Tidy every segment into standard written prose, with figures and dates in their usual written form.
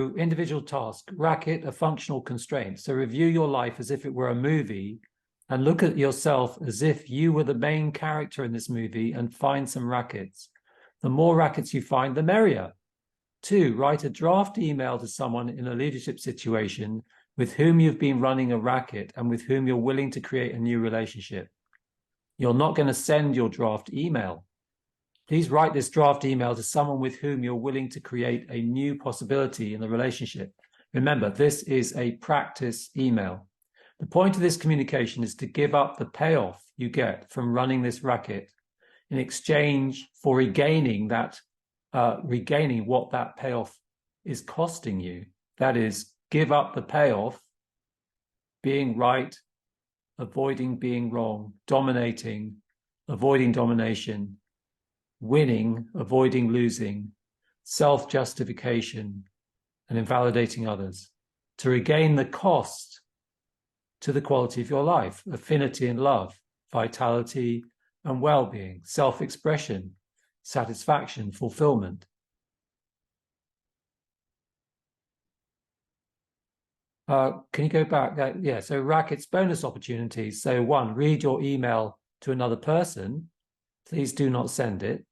So individual task, racket, a functional constraint. So review your life as if it were a movie and look at yourself as if you were the main character in this movie and find some rackets. The more rackets you find, the merrier. 2, write a draft email to someone in a leadership situation with whom you've been running a racket and with whom you're willing to create a new relationship. You're not going to send your draft email. Please write this draft email to someone with whom you're willing to create a new possibility in the relationship. Remember, this is a practice email. The point of this communication is to give up the payoff you get from running this racket in exchange for regaining what that payoff is costing you. That is, give up the payoff, being right, avoiding being wrong, dominating, avoiding domination, winning, avoiding losing, self-justification, and invalidating others, to regain the cost to the quality of your life, affinity and love, vitality and well-being, self-expression, satisfaction, fulfillment. Can you go back? Yeah, so rackets, bonus opportunities. So 1, read your email to another person. Please do not send it.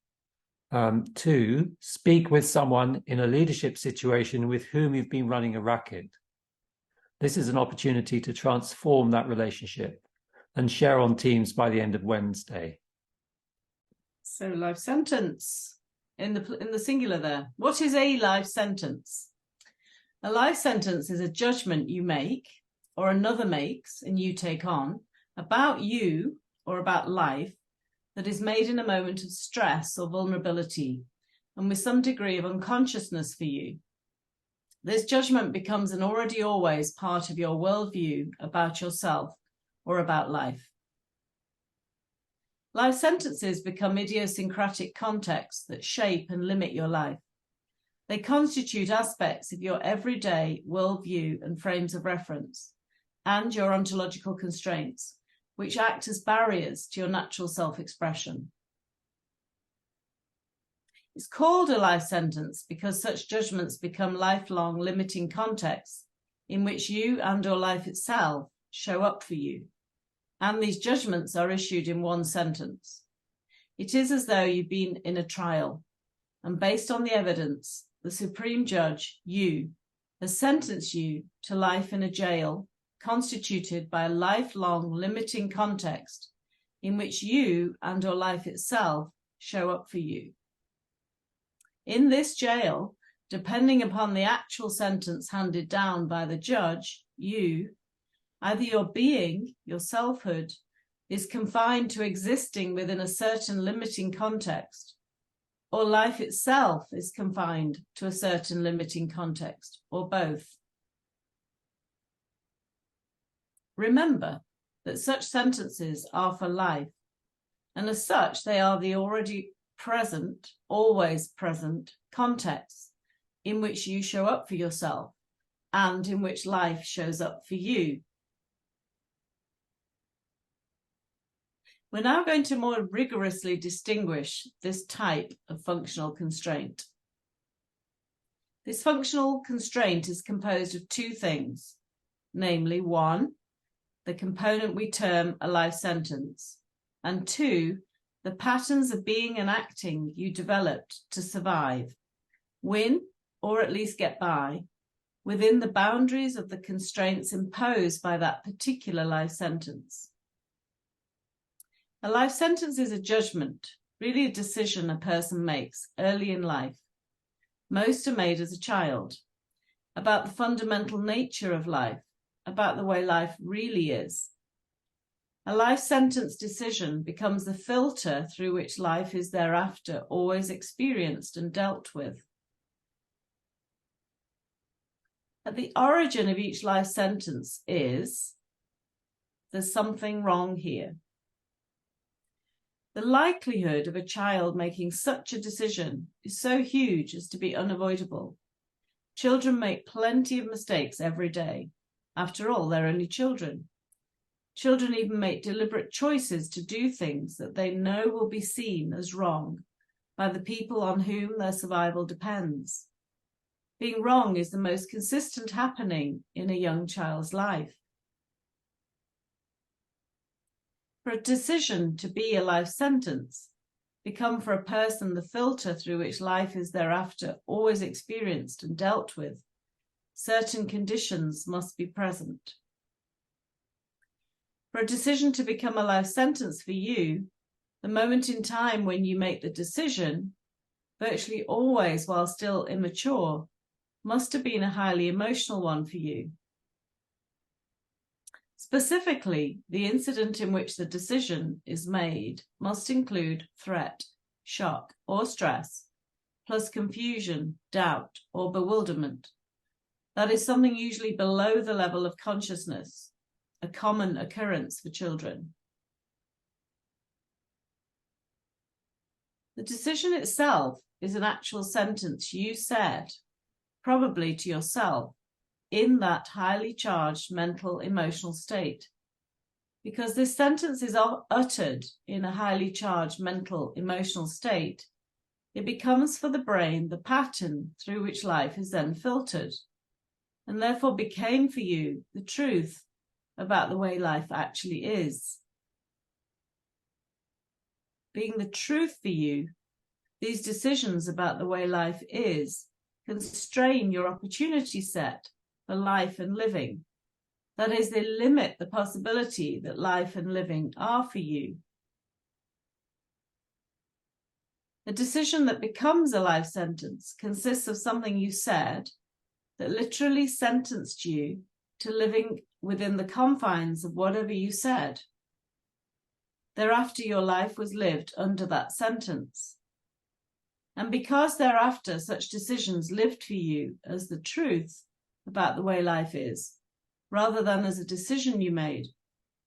2, speak with someone in a leadership situation with whom you've been running a racket. This is an opportunity to transform that relationship and share on Teams by the end of Wednesday. So life sentence in the singular there. What is a life sentence? A life sentence is a judgment you make or another makes and you take on about you or about life that is made in a moment of stress or vulnerability and with some degree of unconsciousness for you. This judgment becomes an already always part of your worldview about yourself or about life. Life sentences become idiosyncratic contexts that shape and limit your life. They constitute aspects of your everyday worldview and frames of reference, and your ontological constraints, which act as barriers to your natural self-expression. It's called a life sentence because such judgments become lifelong limiting contexts in which you and/or life itself show up for you, and these judgments are issued in one sentence. It is as though you've been in a trial, and based on the evidence, the supreme judge, you, has sentenced you to life in a jail constituted by a lifelong limiting context in which you and/or life itself show up for you. In this jail, depending upon the actual sentence handed down by the judge, you, either your being, your selfhood, is confined to existing within a certain limiting context, or life itself is confined to a certain limiting context, or both. Remember that such sentences are for life, and as such, they are the already present, always present context in which you show up for yourself and in which life shows up for you. We're now going to more rigorously distinguish this type of functional constraint. This functional constraint is composed of 2 things, namely 1, the component we term a life sentence, and 2, the patterns of being and acting you developed to survive, win, or at least get by, within the boundaries of the constraints imposed by that particular life sentence. A life sentence is a judgment, really a decision a person makes early in life. Most are made as a child, about the fundamental nature of life, about the way life really is. A life sentence decision becomes the filter through which life is thereafter always experienced and dealt with. At the origin of each life sentence is, there's something wrong here. The likelihood of a child making such a decision is so huge as to be unavoidable. Children make plenty of mistakes every day. After all, they're only children. Children even make deliberate choices to do things that they know will be seen as wrong by the people on whom their survival depends. Being wrong is the most consistent happening in a young child's life. For a decision to be a life sentence, become for a person the filter through which life is thereafter always experienced and dealt with, certain conditions must be present. For a decision to become a life sentence for you, the moment in time when you make the decision, virtually always while still immature, must have been a highly emotional one for you. Specifically, the incident in which the decision is made must include threat, shock, or stress, plus confusion, doubt, or bewilderment. That is something usually below the level of consciousness, a common occurrence for children. The decision itself is an actual sentence you said, probably to yourself, in that highly charged mental emotional state. Because this sentence is uttered in a highly charged mental emotional state, it becomes for the brain the pattern through which life is then filtered, and therefore became for you the truth about the way life actually is. Being the truth for you, these decisions about the way life is constrain your opportunity set for life and living. That is, they limit the possibility that life and living are for you. A decision that becomes a life sentence consists of something you said that literally sentenced you to living within the confines of whatever you said. Thereafter, your life was lived under that sentence. And because thereafter such decisions lived for you as the truth about the way life is, rather than as a decision you made,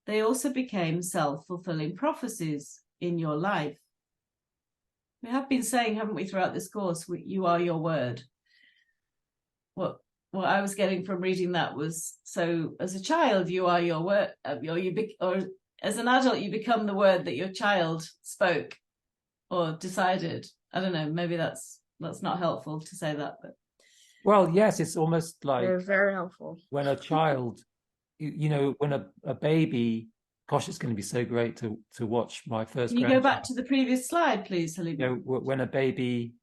they also became self-fulfilling prophecies in your life. We have been saying, haven't we, throughout this course, you are your word. What I was getting from reading that was, so as a child, you are your word, or as an adult, you become the word that your child spoke or decided. I don't know, maybe that's not helpful to say that, but. Well, yes, it's almost like They're very helpful. when a child, when a baby, gosh, it's going to be so great to watch my first. Can you go back to the previous slide, please, Halima? When a baby,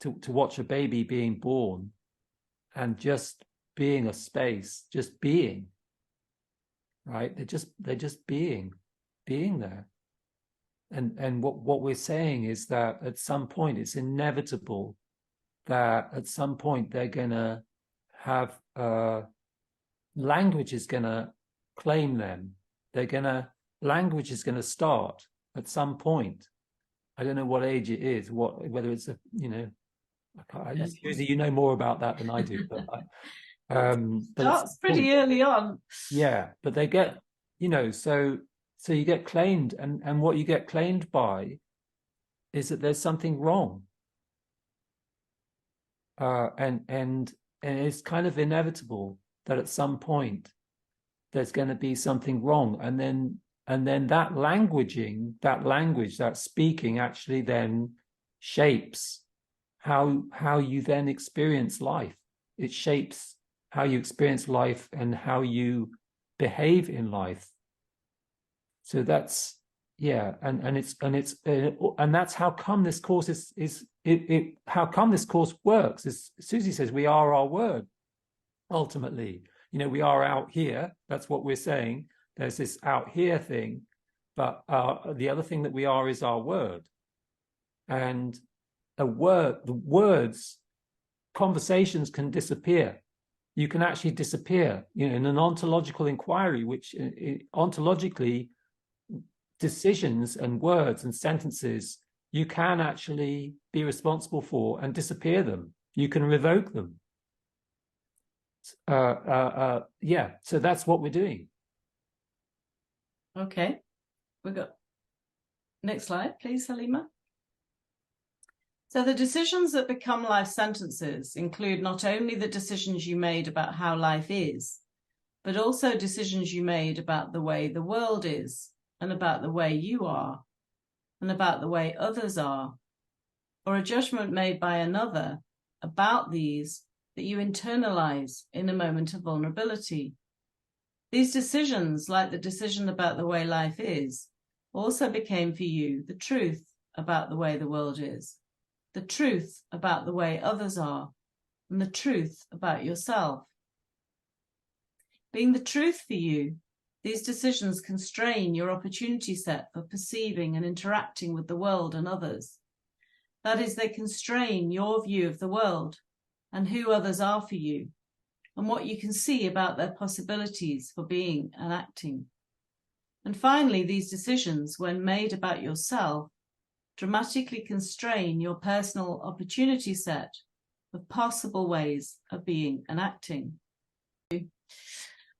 to watch a baby being born and just being a space, just being, right? They're just being there. And what we're saying is that at some point it's inevitable that at some point they're going to have language is going to claim them. Language is going to start at some point. I don't know what age it is, whether it's Susie, you know more about that than I do. But Starts pretty early on. Yeah, but they get, so you get claimed, and what you get claimed by is that there's something wrong. And it's kind of inevitable that at some point there's going to be something wrong, and then that language, that speaking actually then shapes how you then experience life. It shapes how you experience life and how you behave in life. So that's, yeah, and that's how come this course how come this course works. As Susie says, we are our word. Ultimately, we are out here. That's what we're saying. There's this out here thing, but the other thing that we are is our word. And the words, conversations can disappear. You can actually disappear. In an ontological inquiry, which ontologically, decisions and words and sentences, you can actually be responsible for and disappear them. You can revoke them. Yeah, so that's what we're doing. Okay, we got next slide, please, Halima. So the decisions that become life sentences include not only the decisions you made about how life is, but also decisions you made about the way the world is, and about the way you are, and about the way others are, or a judgment made by another about these that you internalize in a moment of vulnerability. These decisions, like the decision about the way life is, also became for you the truth about the way the world is, the truth about the way others are, and the truth about yourself. Being the truth for you, these decisions constrain your opportunity set for perceiving and interacting with the world and others. That is, they constrain your view of the world and who others are for you, and what you can see about their possibilities for being and acting. And finally, these decisions, when made about yourself, dramatically constrain your personal opportunity set of possible ways of being and acting.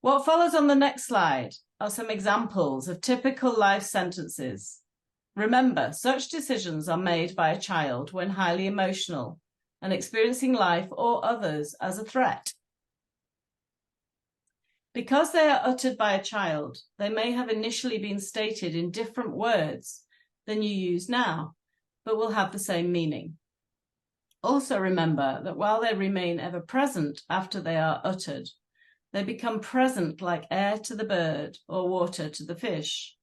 What follows on the next slide are some examples of typical life sentences. Remember, such decisions are made by a child when highly emotional and experiencing life or others as a threat. Because they are uttered by a child, they may have initially been stated in different words than you use now, but will have the same meaning. Also remember that while they remain ever present after they are uttered, they become present like air to the bird or water to the fish.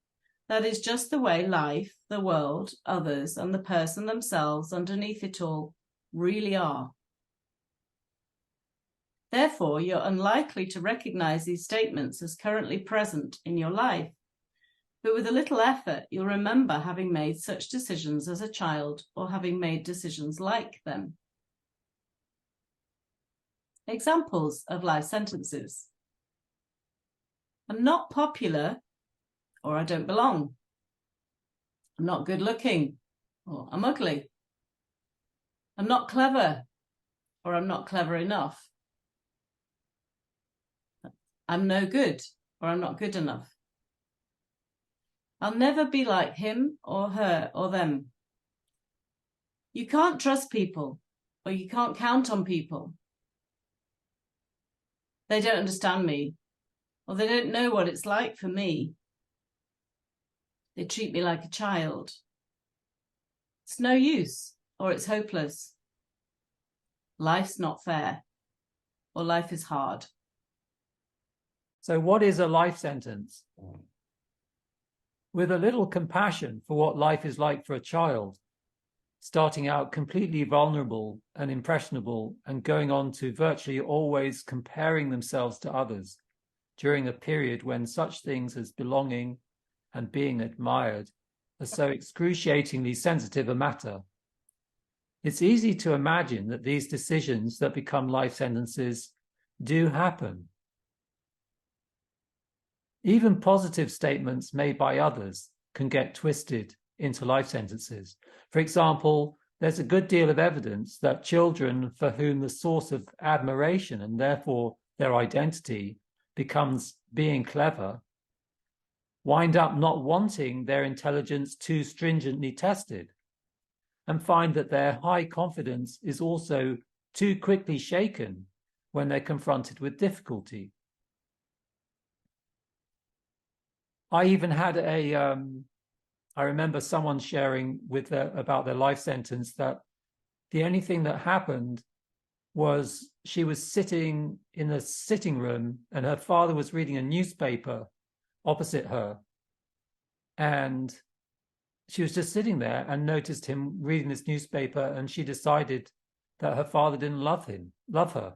That is just the way life, the world, others, and the person themselves underneath it all really are. Therefore, you're unlikely to recognize these statements as currently present in your life. But with a little effort, you'll remember having made such decisions as a child or having made decisions like them. Examples of life sentences. I'm not popular, or I don't belong. I'm not good looking, or I'm ugly. I'm not clever, or I'm not clever enough. I'm no good, or I'm not good enough. I'll never be like him or her or them. You can't trust people, or you can't count on people. They don't understand me, or they don't know what it's like for me. They treat me like a child. It's no use, or it's hopeless. Life's not fair, or life is hard. So what is a life sentence? With a little compassion for what life is like for a child, starting out completely vulnerable and impressionable and going on to virtually always comparing themselves to others during a period when such things as belonging and being admired are so excruciatingly sensitive a matter. It's easy to imagine that these decisions that become life sentences do happen. Even positive statements made by others can get twisted into life sentences. For example, there's a good deal of evidence that children for whom the source of admiration and therefore their identity becomes being clever wind up not wanting their intelligence too stringently tested and find that their high confidence is also too quickly shaken when they're confronted with difficulty. I even had I remember someone sharing about their life sentence that the only thing that happened was she was sitting in a sitting room and her father was reading a newspaper opposite her. And she was just sitting there and noticed him reading this newspaper, and she decided that her father didn't love her.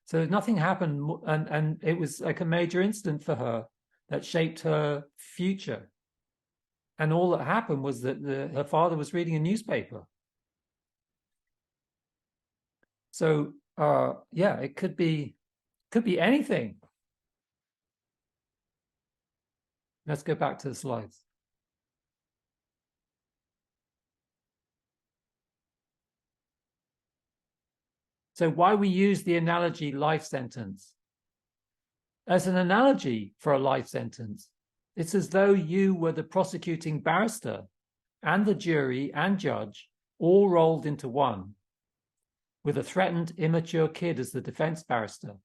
So nothing happened, and it was like a major incident for her that shaped her future. And all that happened was that her father was reading a newspaper. So yeah, it could be anything. Let's go back to the slides. So why we use the analogy life sentence? As an analogy for a life sentence, it's as though you were the prosecuting barrister and the jury and judge all rolled into one, with a threatened immature kid as the defense barrister,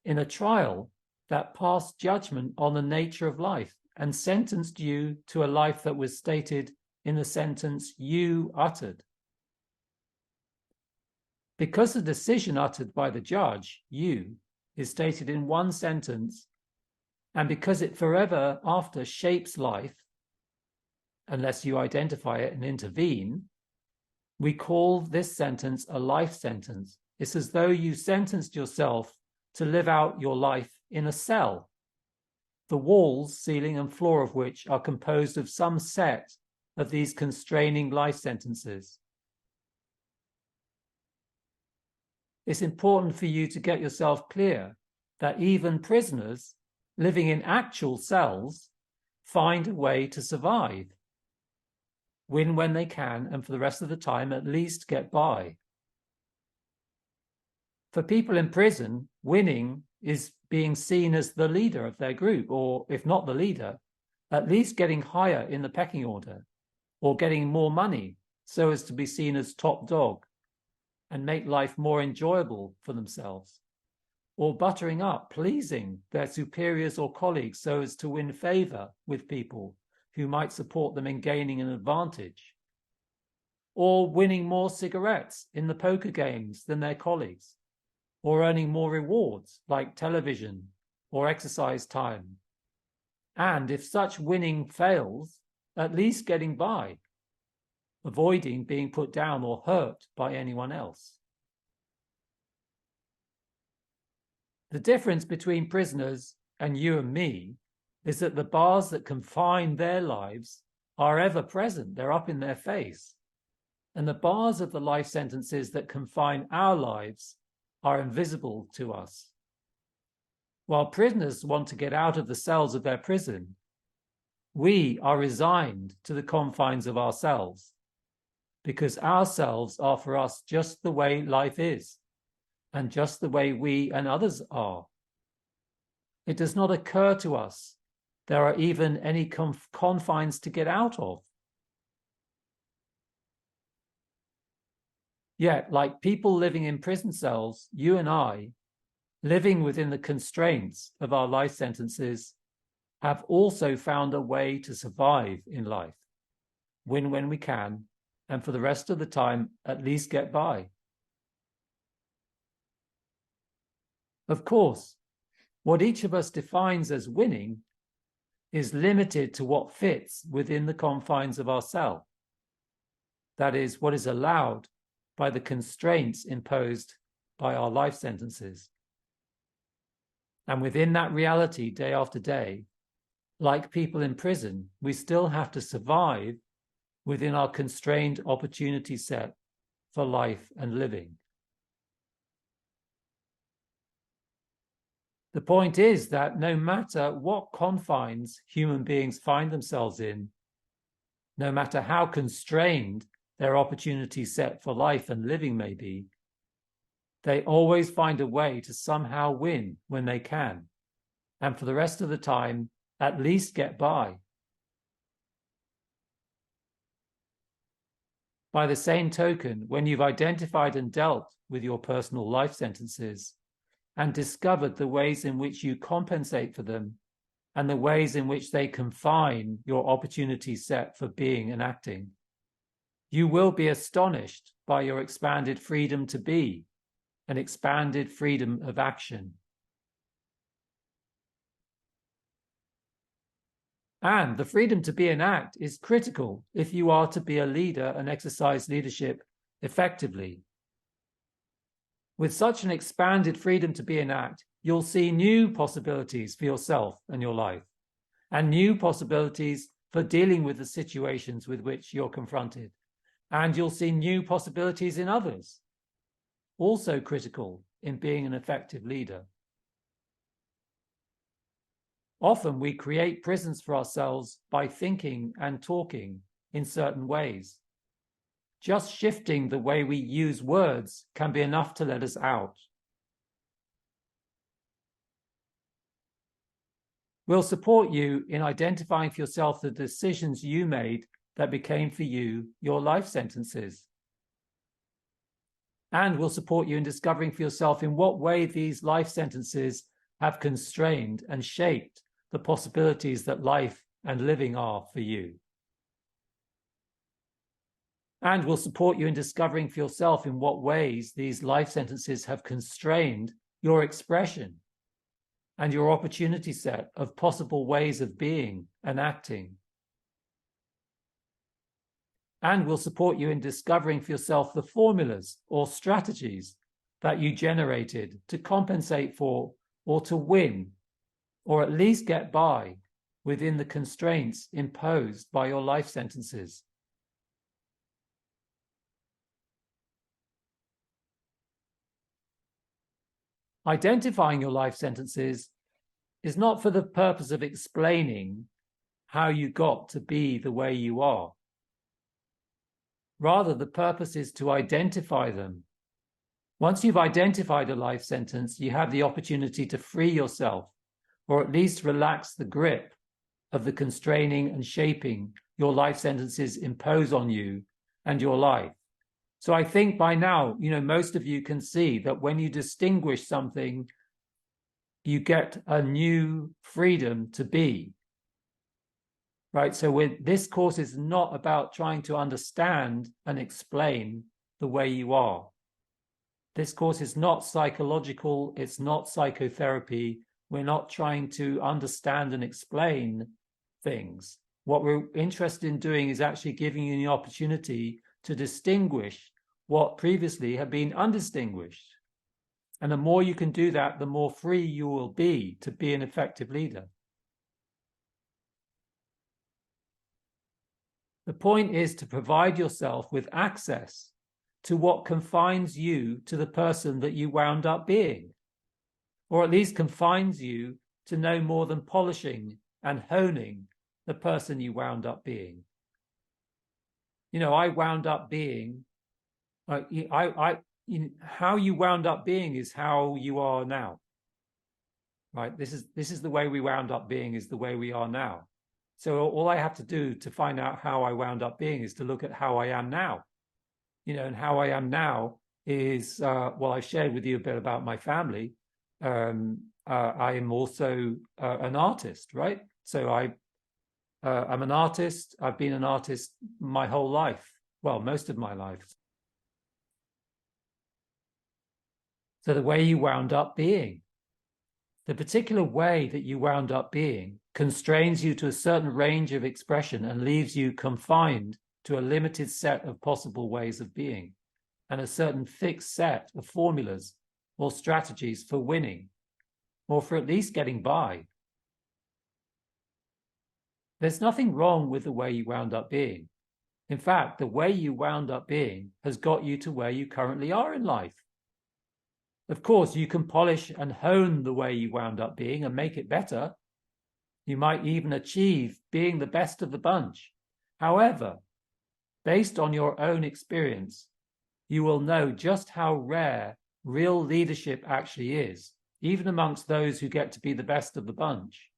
in a trial that passed judgment on the nature of life and sentenced you to a life that was stated in the sentence you uttered. Because the decision uttered by the judge, you, is stated in one sentence, and because it forever after shapes life, unless you identify it and intervene, we call this sentence a life sentence. It's as though you sentenced yourself to live out your life in a cell, the walls, ceiling, and floor of which are composed of some set of these constraining life sentences. It's important for you to get yourself clear that even prisoners living in actual cells find a way to survive, win when they can, and for the rest of the time at least get by. For people in prison, winning is being seen as the leader of their group, or if not the leader, at least getting higher in the pecking order, or getting more money so as to be seen as top dog and make life more enjoyable for themselves, or buttering up, pleasing their superiors or colleagues so as to win favor with people who might support them in gaining an advantage, or winning more cigarettes in the poker games than their colleagues, or earning more rewards like television or exercise time. And if such winning fails, at least getting by, avoiding being put down or hurt by anyone else. The difference between prisoners and you and me is that the bars that confine their lives are ever present. They're up in their face. And the bars of the life sentences that confine our lives are invisible to us. While prisoners want to get out of the cells of their prison, we are resigned to the confines of ourselves, because ourselves are for us just the way life is, and just the way we and others are. It does not occur to us there are even any confines to get out of. Yet, like people living in prison cells, you and I, living within the constraints of our life sentences, have also found a way to survive in life, win when we can, and for the rest of the time, at least get by. Of course, what each of us defines as winning is limited to what fits within the confines of our cell. That is, what is allowed by the constraints imposed by our life sentences. And within that reality, day after day, like people in prison, we still have to survive within our constrained opportunity set for life and living. The point is that no matter what confines human beings find themselves in, no matter how constrained their opportunity set for life and living may be, they always find a way to somehow win when they can, and for the rest of the time, at least get by. By the same token, when you've identified and dealt with your personal life sentences and discovered the ways in which you compensate for them and the ways in which they confine your opportunity set for being and acting, you will be astonished by your expanded freedom to be, an expanded freedom of action. And the freedom to be and act is critical if you are to be a leader and exercise leadership effectively. With such an expanded freedom to be and act, you'll see new possibilities for yourself and your life, and new possibilities for dealing with the situations with which you're confronted. And you'll see new possibilities in others, also critical in being an effective leader. Often we create prisons for ourselves by thinking and talking in certain ways. Just shifting the way we use words can be enough to let us out. We'll support you in identifying for yourself the decisions you made that became for you your life sentences. And we'll support you in discovering for yourself in what way these life sentences have constrained and shaped the possibilities that life and living are for you. and will support you in discovering for yourself in what ways these life sentences have constrained your expression and your opportunity set of possible ways of being and acting. And will support you in discovering for yourself the formulas or strategies that you generated to compensate for or to win, or at least get by within the constraints imposed by your life sentences. Identifying your life sentences is not for the purpose of explaining how you got to be the way you are. Rather, the purpose is to identify them. Once you've identified a life sentence, you have the opportunity to free yourself, or at least relax the grip of the constraining and shaping your life sentences impose on you and your life. So I think by now, most of you can see that when you distinguish something, you get a new freedom to be. Right? So this course is not about trying to understand and explain the way you are. This course is not psychological. It's not psychotherapy. We're not trying to understand and explain things. What we're interested in doing is actually giving you the opportunity to distinguish what previously had been undistinguished. And the more you can do that, the more free you will be to be an effective leader. The point is to provide yourself with access to what confines you to the person that you wound up being, or at least confines you to no more than polishing and honing the person you wound up being. I wound up being, how you wound up being is how you are now, right? This is the way we wound up being, is the way we are now. So all I have to do to find out how I wound up being is to look at how I am now, and how I am now is, I've shared with you a bit about my family. I am also an artist, right? So I'm an artist. I've been an artist my whole life. Well, most of my life. So the way you wound up being, the particular way that you wound up being constrains you to a certain range of expression and leaves you confined to a limited set of possible ways of being and a certain fixed set of formulas or strategies for winning, or for at least getting by. There's nothing wrong with the way you wound up being. In fact, the way you wound up being has got you to where you currently are in life. Of course, you can polish and hone the way you wound up being and make it better. You might even achieve being the best of the bunch. However, based on your own experience, you will know just how rare real leadership actually is, even amongst those who get to be the best of the bunch.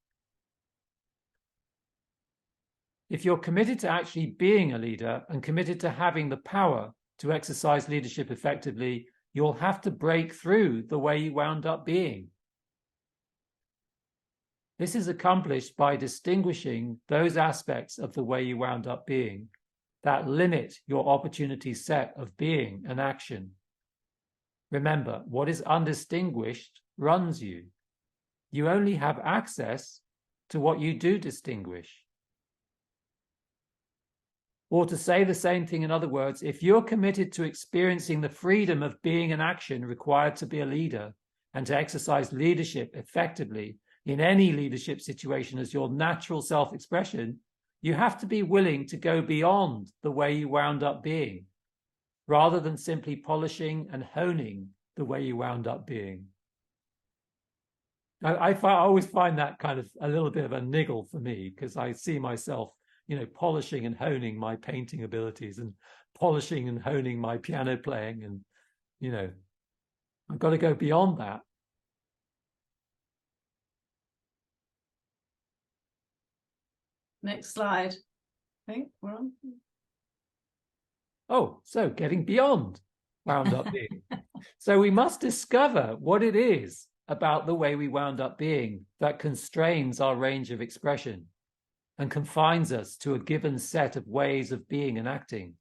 If you're committed to actually being a leader and committed to having the power to exercise leadership effectively, you'll have to break through the way you wound up being. This is accomplished by distinguishing those aspects of the way you wound up being that limit your opportunity set of being and action. Remember, what is undistinguished runs you. You only have access to what you do distinguish. Or to say the same thing in other words, if you're committed to experiencing the freedom of being an action required to be a leader and to exercise leadership effectively in any leadership situation as your natural self-expression, you have to be willing to go beyond the way you wound up being, rather than simply polishing and honing the way you wound up being. I always find that kind of a little bit of a niggle for me, because I see myself polishing and honing my painting abilities and polishing and honing my piano playing. And, I've got to go beyond that. Next slide. I think we're on. Oh, so getting beyond wound up being. So we must discover what it is about the way we wound up being that constrains our range of expression and confines us to a given set of ways of being and acting,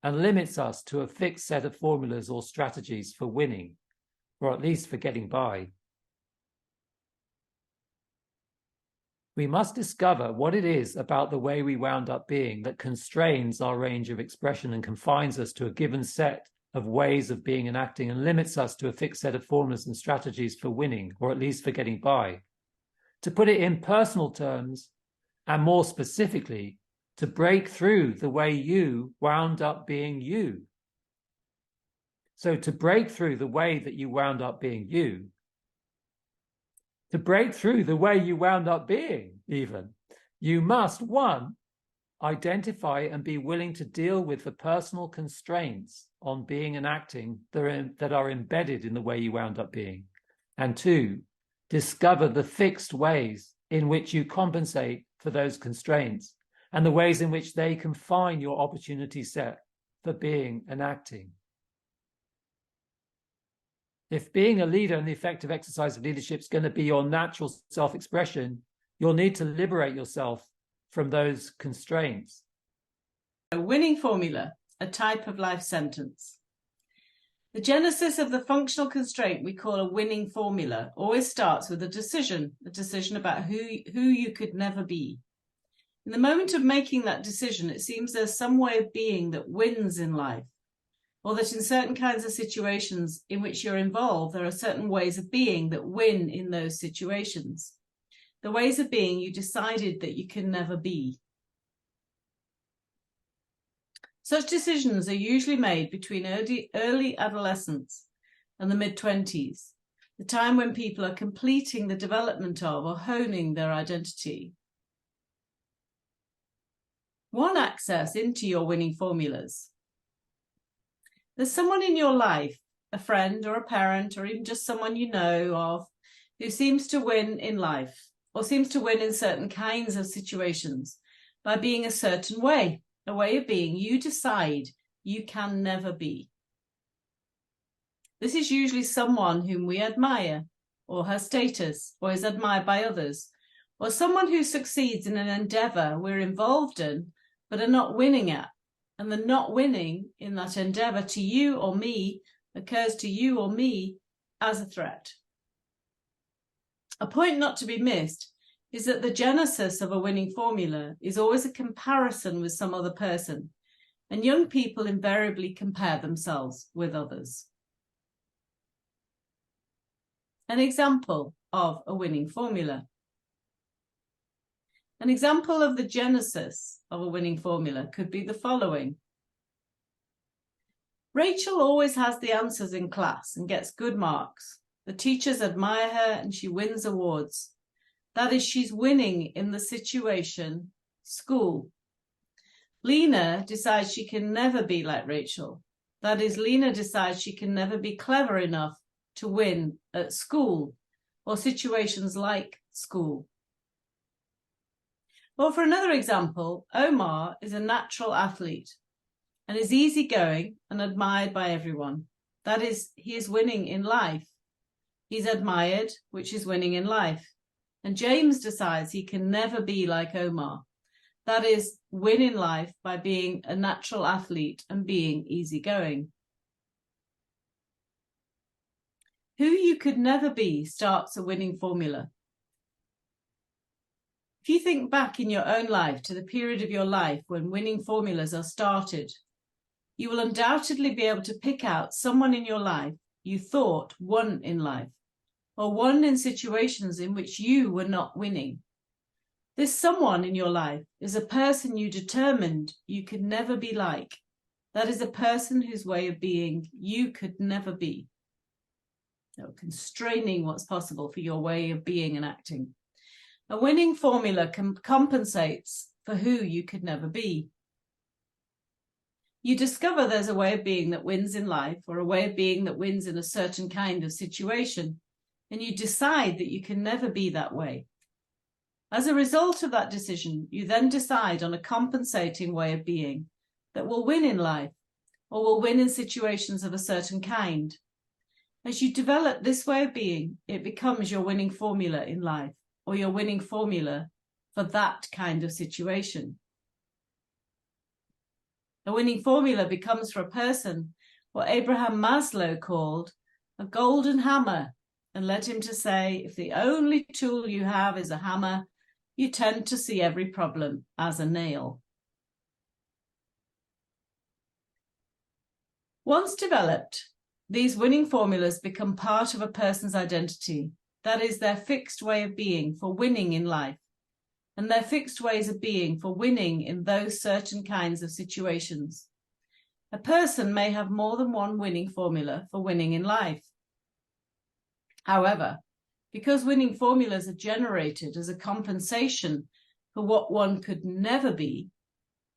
and limits us to a fixed set of formulas or strategies for winning, or at least for getting by. We must discover what it is about the way we wound up being that constrains our range of expression and confines us to a given set of ways of being and acting and limits us to a fixed set of formulas and strategies for winning, or at least for getting by. To put it in personal terms, and more specifically, to break through the way you wound up being you. So to break through the way that you wound up being you, to break through the way you wound up being even, you must, one, identify and be willing to deal with the personal constraints on being and acting that are embedded in the way you wound up being. And two, discover the fixed ways in which you compensate for those constraints and the ways in which they confine your opportunity set for being and acting. If being a leader and the effective exercise of leadership is going to be your natural self-expression, you'll need to liberate yourself from those constraints. A winning formula, a type of life sentence. The genesis of the functional constraint we call a winning formula always starts with a decision about who you could never be. In the moment of making that decision, it seems there's some way of being that wins in life, or that in certain kinds of situations in which you're involved, there are certain ways of being that win in those situations. The ways of being you decided that you can never be. Such decisions are usually made between early adolescence and the mid-20s, the time when people are completing the development of or honing their identity. One access into your winning formulas. There's someone in your life, a friend or a parent, or even just someone you know of, who seems to win in life, or seems to win in certain kinds of situations by being a certain way, a way of being you decide you can never be. This is usually someone whom we admire, or has status, or is admired by others, or someone who succeeds in an endeavor we're involved in, but are not winning at. And the not winning in that endeavor to you or me occurs to you or me as a threat. A point not to be missed is that the genesis of a winning formula is always a comparison with some other person, and young people invariably compare themselves with others. An example of a winning formula. An example of the genesis of a winning formula could be the following. Rachel always has the answers in class and gets good marks. The teachers admire her and she wins awards. That is, she's winning in the situation, school. Lena decides she can never be like Rachel. That is, Lena decides she can never be clever enough to win at school or situations like school. Or for another example, Omar is a natural athlete and is easygoing and admired by everyone. That is, he is winning in life. He's admired, which is winning in life. And James decides he can never be like Omar. That is, win in life by being a natural athlete and being easygoing. Who you could never be starts a winning formula. If you think back in your own life to the period of your life when winning formulas are started, you will undoubtedly be able to pick out someone in your life you thought won in life, or won in situations in which you were not winning. This someone in your life is a person you determined you could never be like. That is a person whose way of being you could never be. So constraining what's possible for your way of being and acting. A winning formula compensates for who you could never be. You discover there's a way of being that wins in life, or a way of being that wins in a certain kind of situation, and you decide that you can never be that way. As a result of that decision, you then decide on a compensating way of being that will win in life, or will win in situations of a certain kind. As you develop this way of being, it becomes your winning formula in life, or your winning formula for that kind of situation. A winning formula becomes for a person what Abraham Maslow called a golden hammer, and led him to say, if the only tool you have is a hammer, you tend to see every problem as a nail. Once developed, these winning formulas become part of a person's identity. That is their fixed way of being for winning in life, and their fixed ways of being for winning in those certain kinds of situations. A person may have more than one winning formula for winning in life. However, because winning formulas are generated as a compensation for what one could never be,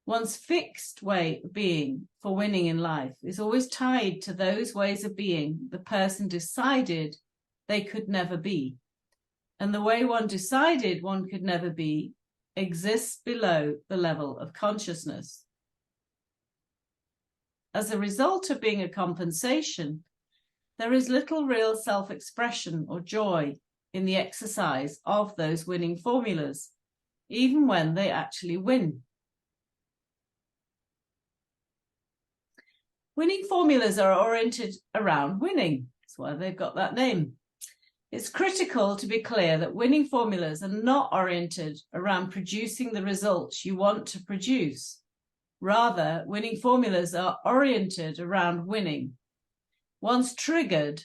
one's fixed way of being for winning in life is always tied to those ways of being the person decided they could never be. And the way one decided one could never be exists below the level of consciousness. As a result of being a compensation, there is little real self-expression or joy in the exercise of those winning formulas, even when they actually win. Winning formulas are oriented around winning. That's why they've got that name. It's critical to be clear that winning formulas are not oriented around producing the results you want to produce. Rather, winning formulas are oriented around winning. Once triggered,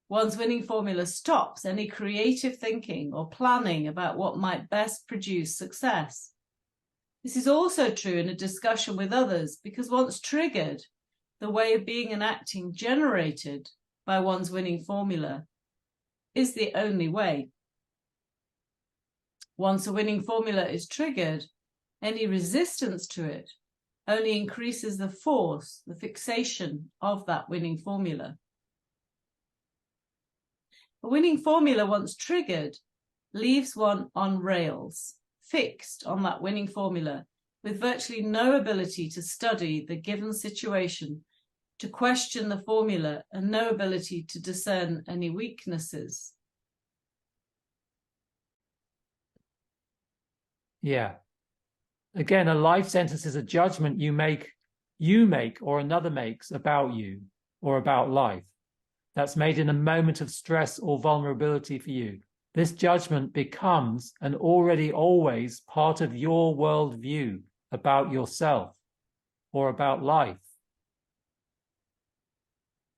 one's winning formula stops any creative thinking or planning about what might best produce success. This is also true in a discussion with others, because once triggered, the way of being and acting generated by one's winning formula is the only way. Once a winning formula is triggered, any resistance to it only increases the force, the fixation of that winning formula. A winning formula, once triggered, leaves one on rails, fixed on that winning formula, with virtually no ability to study the given situation, to question the formula, and no ability to discern any weaknesses. Yeah. Again, a life sentence is a judgment you make or another makes about you or about life. That's made in a moment of stress or vulnerability for you. This judgment becomes and already always part of your worldview about yourself or about life.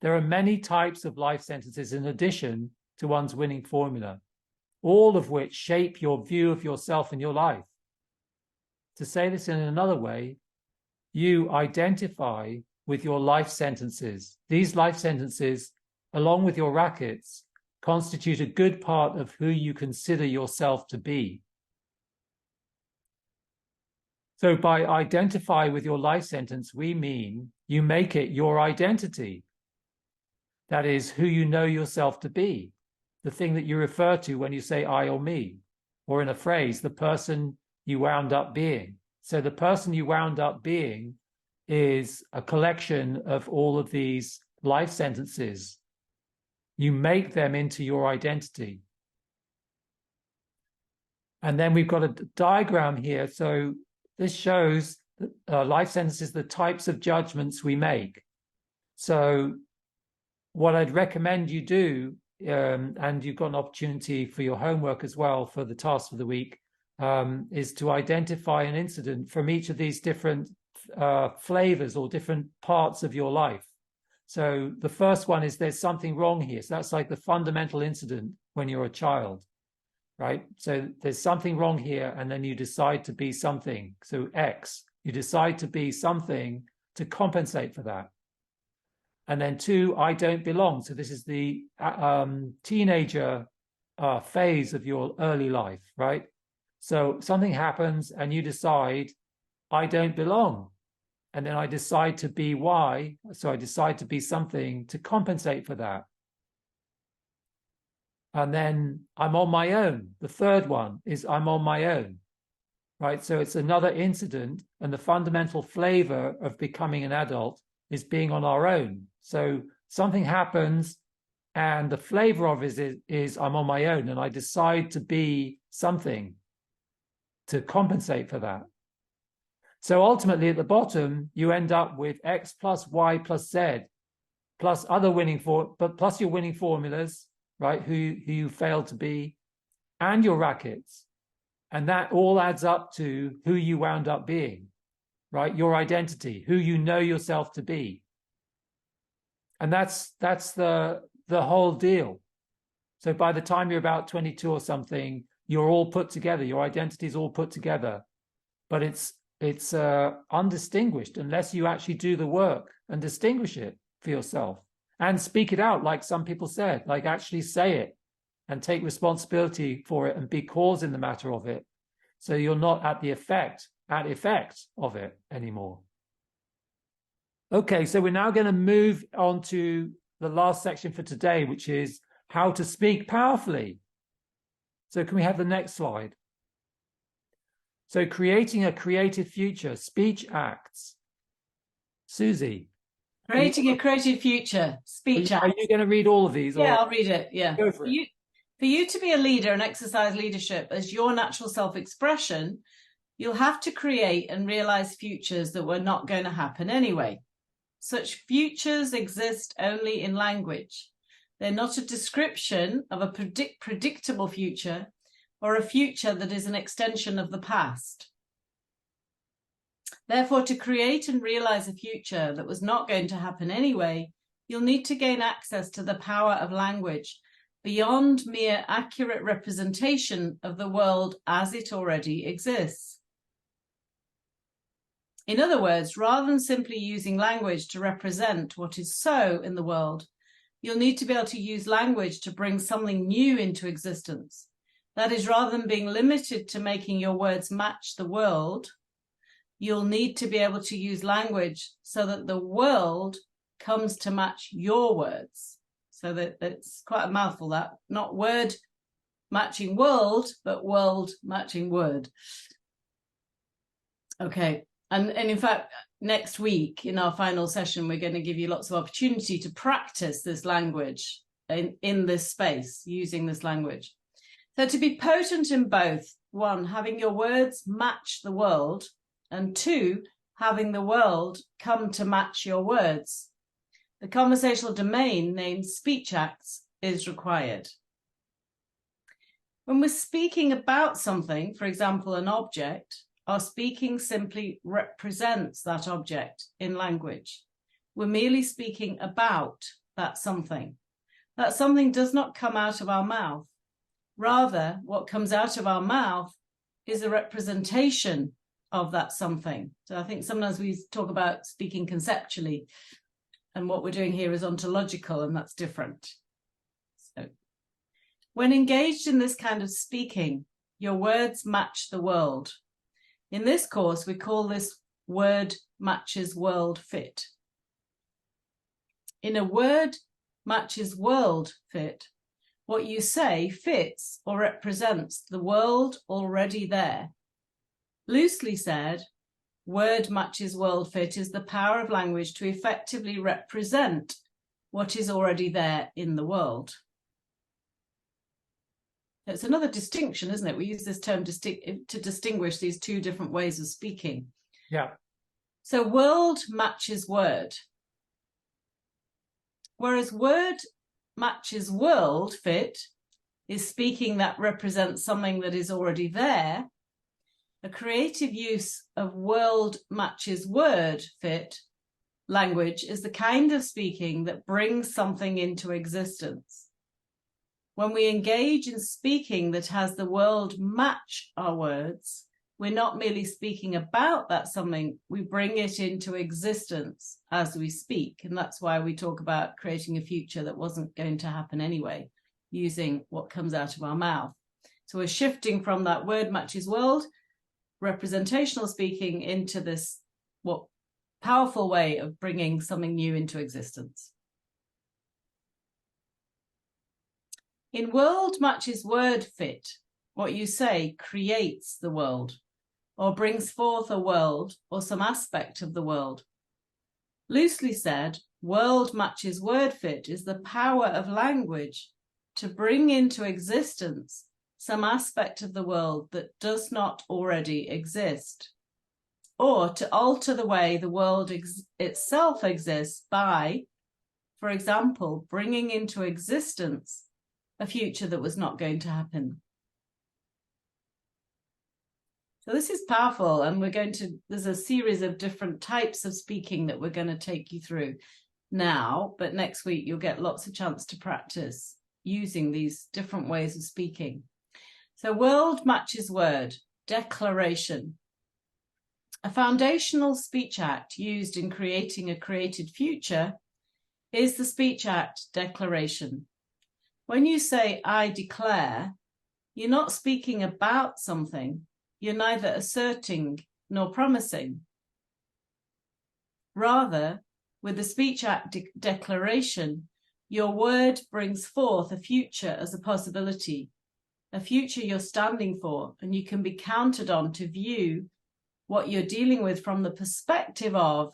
There are many types of life sentences in addition to one's winning formula, all of which shape your view of yourself and your life. To say this in another way, you identify with your life sentences. These life sentences, along with your rackets, constitute a good part of who you consider yourself to be. So by identify with your life sentence, we mean you make it your identity. That is who you know yourself to be, the thing that you refer to when you say I or me, or in a phrase, the person you wound up being. So the person you wound up being is a collection of all of these life sentences. You make them into your identity. And then we've got a diagram here. So this shows life sentences, the types of judgments we make. So what I'd recommend you do, and you've got an opportunity for your homework as well for the task for the week, is to identify an incident from each of these different flavors or different parts of your life. So the first one is there's something wrong here. So that's like the fundamental incident when you're a child, right? So there's something wrong here, and then you decide to be something. So X, you decide to be something to compensate for that. And then 2, I don't belong. So this is the teenager phase of your early life, right? So something happens and you decide, I don't belong. And then I decide to be Y. So I decide to be something to compensate for that. And then I'm on my own. The third one is I'm on my own, right? So it's another incident, and the fundamental flavor of becoming an adult is being on our own. So something happens and the flavor of it is I'm on my own, and I decide to be something to compensate for that. So ultimately at the bottom, you end up with X plus Y plus Z plus other plus your winning formulas, right? Who you failed to be, and your rackets. And that all adds up to who you wound up being, right? Your identity, who you know yourself to be. And that's the whole deal. So by the time you're about 22 or something, you're all put together. Your identity is all put together, but it's undistinguished unless you actually do the work and distinguish it for yourself and speak it out, like some people said, like actually say it and take responsibility for it and be cause in the matter of it. So you're not at the effect of it anymore. Okay, so we're now going to move on to the last section for today, which is how to speak powerfully. So can we have the next slide? So creating a creative future, speech acts. Susie. Creating a creative future, speech acts. Are you going to read all of these? Yeah, I'll read it. Yeah. Go for it. For you to be a leader and exercise leadership as your natural self-expression, you'll have to create and realize futures that were not going to happen anyway. Such futures exist only in language. They're not a description of a predictable future or a future that is an extension of the past. Therefore, to create and realize a future that was not going to happen anyway, you'll need to gain access to the power of language beyond mere accurate representation of the world as it already exists. In other words, rather than simply using language to represent what is so in the world, you'll need to be able to use language to bring something new into existence. That is, rather than being limited to making your words match the world, you'll need to be able to use language so that the world comes to match your words. So that it's quite a mouthful, that. Not word matching world, but world matching word. Okay. And in fact, next week in our final session, we're going to give you lots of opportunity to practice this language in this space, using this language. So to be potent in both, one, having your words match the world, and two, having the world come to match your words. The conversational domain named speech acts is required. When we're speaking about something, for example, an object, our speaking simply represents that object in language. We're merely speaking about that something. That something does not come out of our mouth. Rather, what comes out of our mouth is a representation of that something. So I think sometimes we talk about speaking conceptually, and what we're doing here is ontological, and that's different. So when engaged in this kind of speaking, your words match the world. In this course, we call this word matches world fit. In a word matches world fit, what you say fits or represents the world already there. Loosely said, word matches world fit is the power of language to effectively represent what is already there in the world. It's another distinction, isn't it? We use this term to distinguish these two different ways of speaking. Yeah. So world matches word. Whereas word matches world fit is speaking that represents something that is already there, a creative use of world matches word fit language is the kind of speaking that brings something into existence. When we engage in speaking that has the world match our words, we're not merely speaking about that something, we bring it into existence as we speak. And that's why we talk about creating a future that wasn't going to happen anyway, using what comes out of our mouth. So we're shifting from that word matches world, representational speaking, into this powerful way of bringing something new into existence. In world matches word fit, what you say creates the world or brings forth a world or some aspect of the world. Loosely said, world matches word fit is the power of language to bring into existence some aspect of the world that does not already exist. or to alter the way the world itself exists by, for example, bringing into existence a future that was not going to happen. So this is powerful, and there's a series of different types of speaking that we're going to take you through now, but next week you'll get lots of chance to practice using these different ways of speaking. So world matches word, declaration. A foundational speech act used in creating a created future is the speech act declaration. When you say, I declare, you're not speaking about something. You're neither asserting nor promising. Rather, with the speech act declaration, your word brings forth a future as a possibility, a future you're standing for, and you can be counted on to view what you're dealing with from the perspective of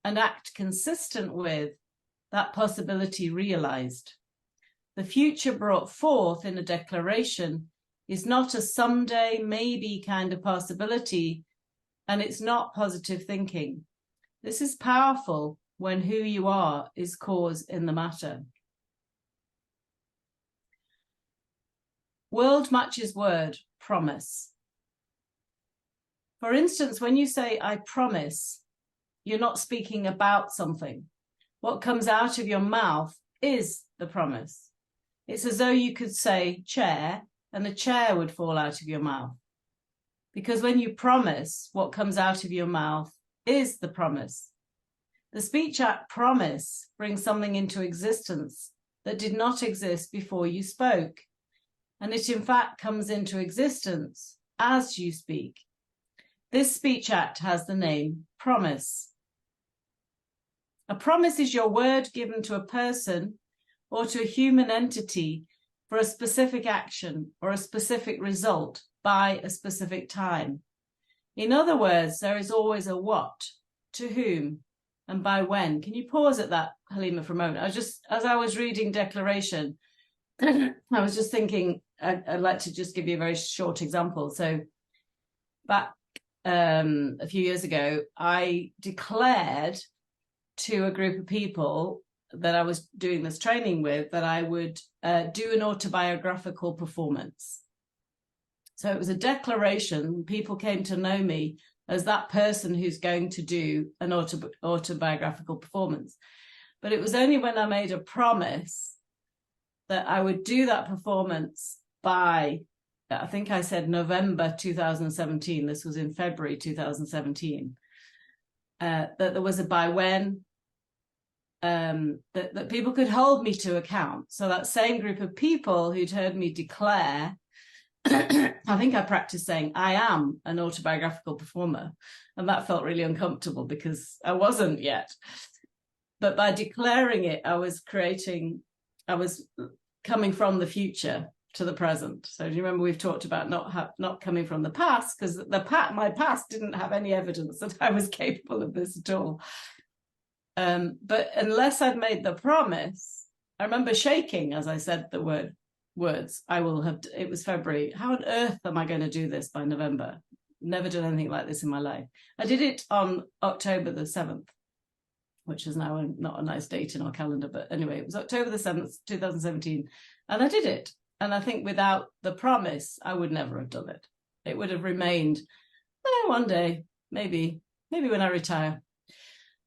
and act consistent with that possibility realized. The future brought forth in a declaration is not a someday, maybe kind of possibility, and it's not positive thinking. This is powerful when who you are is cause in the matter. World matches word, promise. For instance, when you say, I promise, you're not speaking about something. What comes out of your mouth is the promise. It's as though you could say chair, and a chair would fall out of your mouth. Because when you promise, what comes out of your mouth is the promise. The speech act promise brings something into existence that did not exist before you spoke. And it in fact comes into existence as you speak. This speech act has the name promise. A promise is your word given to a person or to a human entity for a specific action or a specific result by a specific time. In other words, there is always a what, to whom, and by when. Can you pause at that, Halima, for a moment? As I was reading declaration, I was just thinking, I'd like to just give you a very short example. So back a few years ago, I declared to a group of people that I was doing this training with that I would do an autobiographical performance. So it was a declaration. People came to know me as that person who's going to do an autobiographical performance. But it was only when I made a promise that I would do that performance by, I think I said November 2017. This was in February 2017. That there was a by when, that people could hold me to account. So that same group of people who'd heard me declare, I think I practiced saying, I am an autobiographical performer. And that felt really uncomfortable because I wasn't yet. But by declaring it, I was coming from the future to the present. So do you remember we've talked about not coming from the past, because my past didn't have any evidence that I was capable of this at all. But unless I'd made the promise, I remember shaking as I said the words. It was February. How on earth am I going to do this by November? Never done anything like this in my life. I did it on October the 7th, which is now not a nice date in our calendar. But anyway, it was October the 7th, 2017. And I did it. And I think without the promise, I would never have done it. It would have remained, one day, maybe when I retire.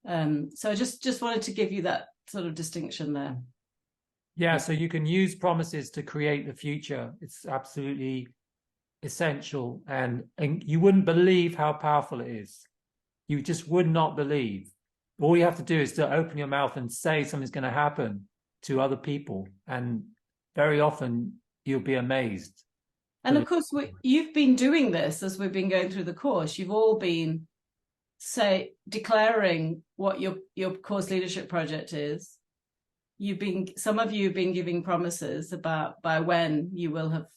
So I just wanted to give you that sort of distinction there. Yeah, so you can use promises to create the future. It's absolutely essential. And you wouldn't believe how powerful it is. You just would not believe. All you have to do is to open your mouth and say something's going to happen to other people. And very often you'll be amazed. And of course, you've been doing this as we've been going through the course. You've all been, declaring what your course leadership project is. Some of you have been giving promises about by when you will have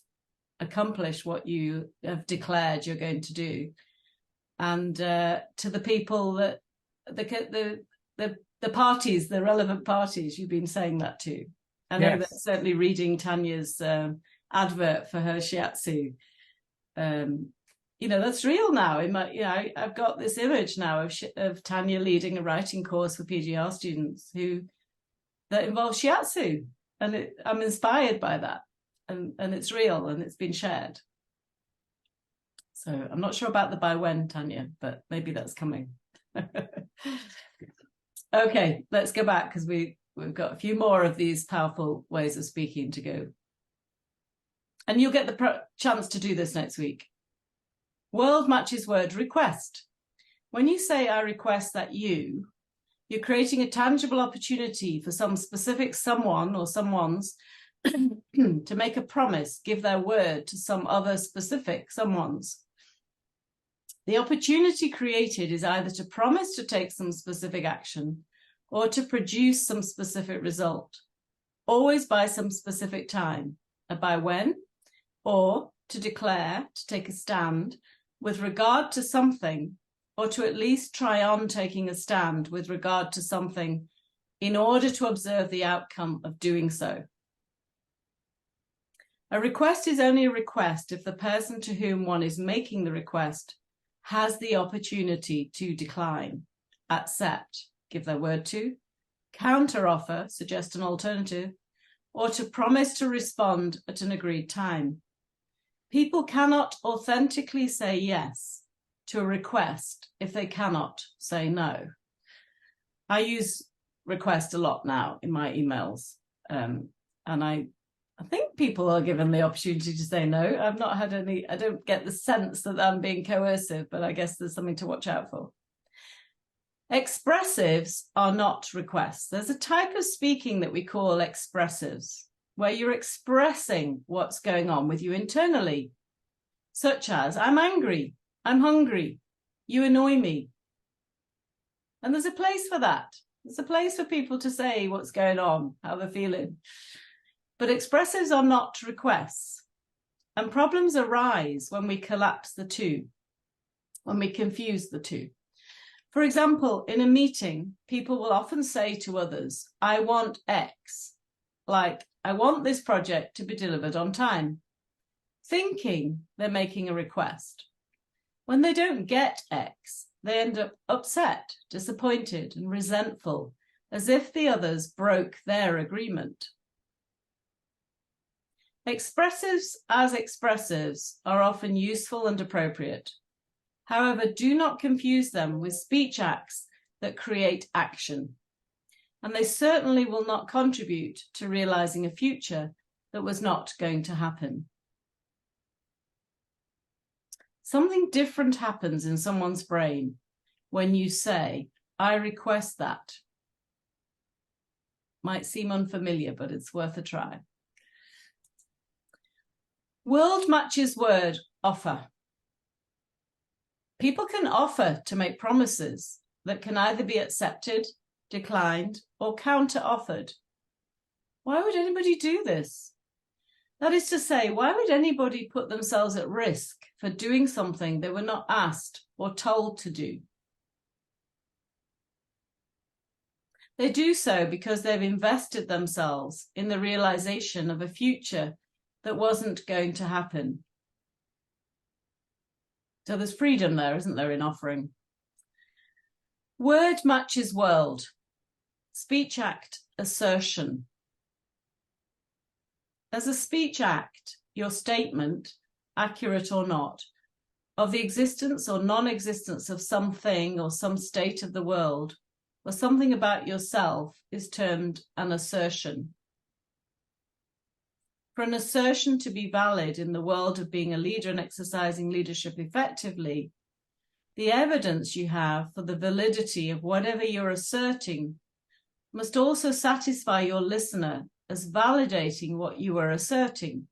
accomplished what you have declared you're going to do. And to the people that the parties, the relevant parties, you've been saying that to. I know that certainly reading Tanya's advert for her shiatsu, that's real now. In my, I've got this image now of Tanya leading a writing course for PGR students that involves shiatsu, and I'm inspired by that, and it's real and it's been shared. So I'm not sure about the by when, Tanya, but maybe that's coming. Okay, let's go back because we've got a few more of these powerful ways of speaking to go. And you'll get the chance to do this next week. World matches word request. When you say, I request that you're creating a tangible opportunity for some specific someone or someones to make a promise, give their word to some other specific someones. The opportunity created is either to promise to take some specific action or to produce some specific result, always by some specific time, a by when, or to declare, to take a stand with regard to something, or to at least try on taking a stand with regard to something in order to observe the outcome of doing so. A request is only a request if the person to whom one is making the request has the opportunity to decline, accept, give their word to, counter-offer, suggest an alternative, or to promise to respond at an agreed time. People cannot authentically say yes to a request if they cannot say no. I use request a lot now in my emails, and I think people are given the opportunity to say no. I've not had any, I don't get the sense that I'm being coercive, but I guess there's something to watch out for. Expressives are not requests. There's a type of speaking that we call expressives, where you're expressing what's going on with you internally, such as, I'm angry, I'm hungry, you annoy me. And there's a place for that. There's a place for people to say what's going on, how they're feeling. But expressives are not requests. And problems arise when we collapse the two, when we confuse the two. For example, in a meeting, people will often say to others, I want X, like, I want this project to be delivered on time, thinking they're making a request. When they don't get X, they end up upset, disappointed, and resentful, as if the others broke their agreement. Expressives as expressives are often useful and appropriate. However, do not confuse them with speech acts that create action. And they certainly will not contribute to realizing a future that was not going to happen. Something different happens in someone's brain when you say, I request that. Might seem unfamiliar, but it's worth a try. World matches word offer. People can offer to make promises that can either be accepted, declined, or counter-offered. Why would anybody do this? That is to say, why would anybody put themselves at risk for doing something they were not asked or told to do? They do so because they've invested themselves in the realization of a future that wasn't going to happen. So there's freedom there, isn't there, in offering? Word matches world. Speech act assertion. As a speech act, your statement, accurate or not, of the existence or non-existence of something or some state of the world or something about yourself is termed an assertion. For an assertion to be valid in the world of being a leader and exercising leadership effectively, the evidence you have for the validity of whatever you're asserting must also satisfy your listener as validating what you are asserting.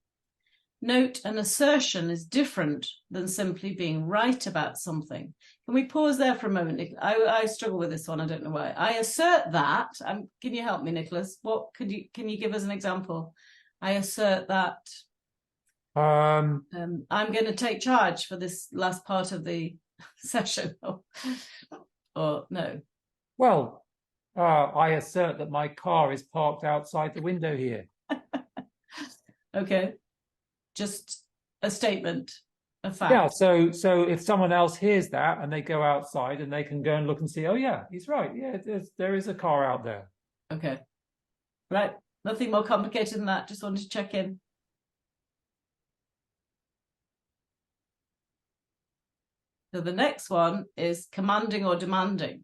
Note, an assertion is different than simply being right about something. Can we pause there for a moment? I struggle with this one. I don't know why. I assert that. Can you help me, Nicholas? Can you give us an example? I assert that I'm going to take charge for this last part of the session. Or no? Well, I assert that my car is parked outside the window here. Okay. Just a statement. a fact. Yeah, so if someone else hears that and they go outside and they can go and look and see, oh yeah, he's right. Yeah, there is a car out there. Okay. Right. Nothing more complicated than that. Just wanted to check in. So the next one is commanding or demanding.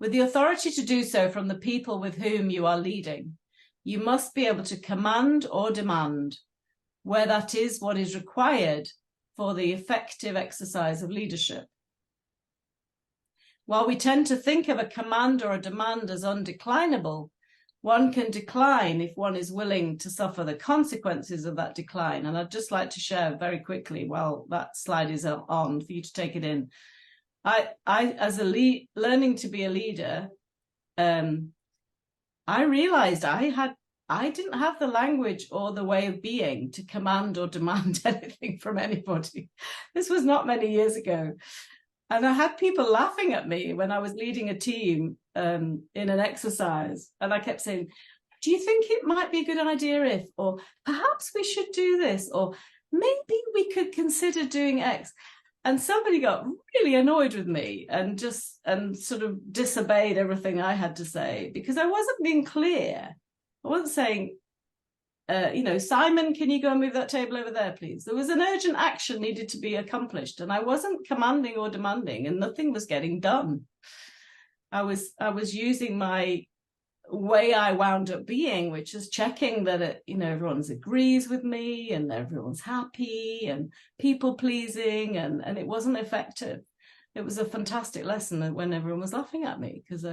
With the authority to do so from the people with whom you are leading, you must be able to command or demand where that is what is required for the effective exercise of leadership. While we tend to think of a command or a demand as undeclinable, one can decline if one is willing to suffer the consequences of that decline. And I'd just like to share very quickly, while that slide is on, for you to take it in. I as a learning to be a leader, I realized I didn't have the language or the way of being to command or demand anything from anybody. This was not many years ago. And I had people laughing at me when I was leading a team in an exercise. And I kept saying, do you think it might be a good idea if, or perhaps we should do this, or maybe we could consider doing X. And somebody got really annoyed with me and sort of disobeyed everything I had to say because I wasn't being clear. I wasn't saying, Simon, can you go and move that table over there, please? There was an urgent action needed to be accomplished, and I wasn't commanding or demanding, and nothing was getting done. I was using my way I wound up being, which is checking that everyone agrees with me and everyone's happy and people pleasing, and it wasn't effective. It was a fantastic lesson when everyone was laughing at me because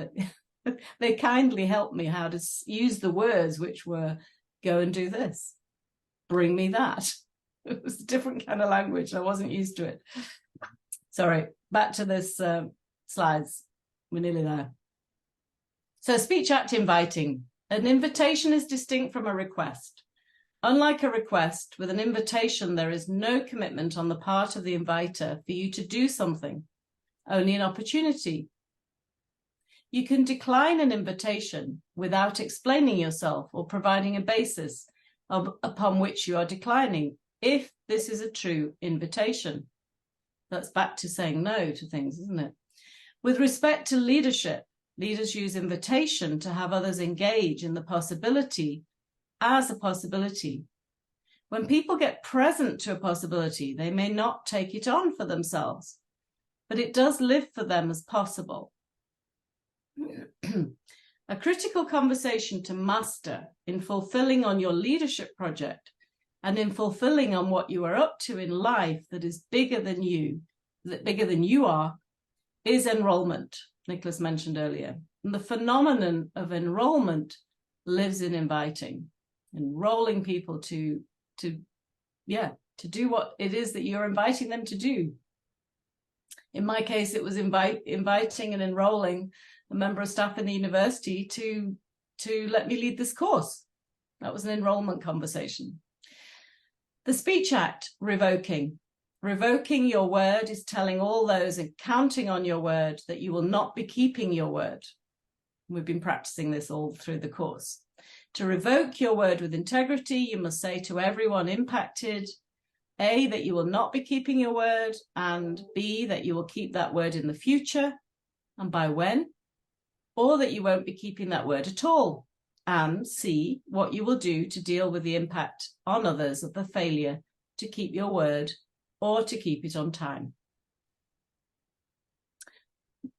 they kindly helped me how to use the words, which were go and do this, bring me that. It was a different kind of language. I wasn't used to it. Sorry, back to this slides. We're nearly there. So speech act inviting. An invitation is distinct from a request. Unlike a request, with an invitation, there is no commitment on the part of the inviter for you to do something, only an opportunity. You can decline an invitation without explaining yourself or providing a basis upon which you are declining, if this is a true invitation. That's back to saying no to things, isn't it? With respect to leadership, leaders use invitation to have others engage in the possibility as a possibility. When people get present to a possibility, they may not take it on for themselves, but it does live for them as possible. A critical conversation to master in fulfilling on your leadership project and in fulfilling on what you are up to in life that is bigger than you are, is enrollment. Nicholas mentioned earlier. And the phenomenon of enrollment lives in inviting, enrolling people to do what it is that you're inviting them to do. In my case, it was inviting and enrolling a member of staff in the university to let me lead this course. That was an enrollment conversation. The speech act, revoking. Revoking your word is telling all those and counting on your word that you will not be keeping your word. We've been practicing this all through the course. To revoke your word with integrity, you must say to everyone impacted, A, that you will not be keeping your word, and B, that you will keep that word in the future, and by when, or that you won't be keeping that word at all, and C, what you will do to deal with the impact on others of the failure to keep your word or to keep it on time.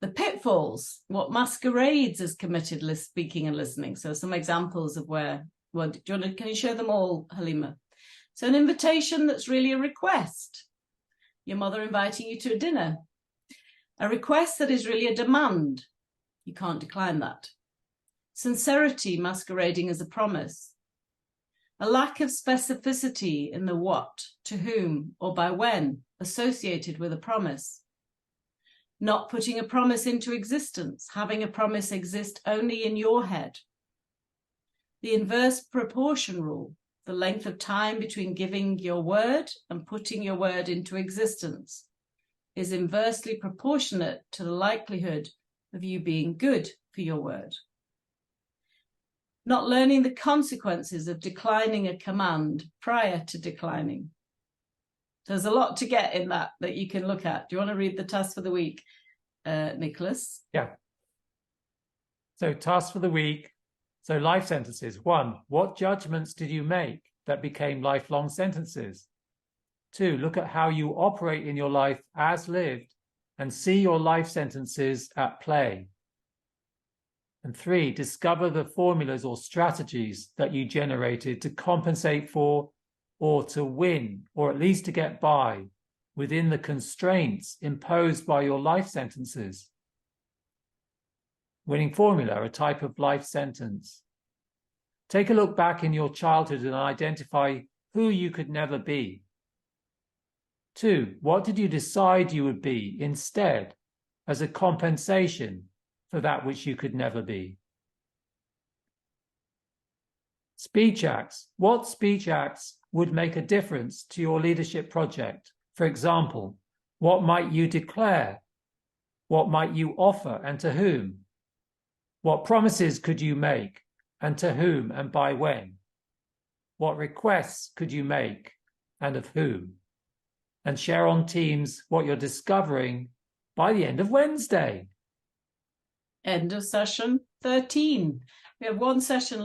The pitfalls, what masquerades as committed speaking and listening. So some examples of where, can you show them all, Halima? So an invitation that's really a request. Your mother inviting you to a dinner. A request that is really a demand. You can't decline that. Sincerity masquerading as a promise. A lack of specificity in the what, to whom, or by when associated with a promise. Not putting a promise into existence, having a promise exist only in your head. The inverse proportion rule, the length of time between giving your word and putting your word into existence, is inversely proportionate to the likelihood of you being good for your word. Not learning the consequences of declining a command prior to declining. There's a lot to get in that you can look at. Do you want to read the task for the week, Nicholas? Yeah. So task for the week. So life sentences. 1, what judgments did you make that became lifelong sentences? 2, look at how you operate in your life as lived and see your life sentences at play. And 3, discover the formulas or strategies that you generated to compensate for or to win, or at least to get by within the constraints imposed by your life sentences. Winning formula, a type of life sentence. Take a look back in your childhood and identify who you could never be. 2, what did you decide you would be instead as a compensation for that which you could never be? Speech acts. What speech acts would make a difference to your leadership project? For example, what might you declare? What might you offer and to whom? What promises could you make and to whom and by when? What requests could you make and of whom? And share on Teams what you're discovering by the end of Wednesday. End of session 13. We have one session left.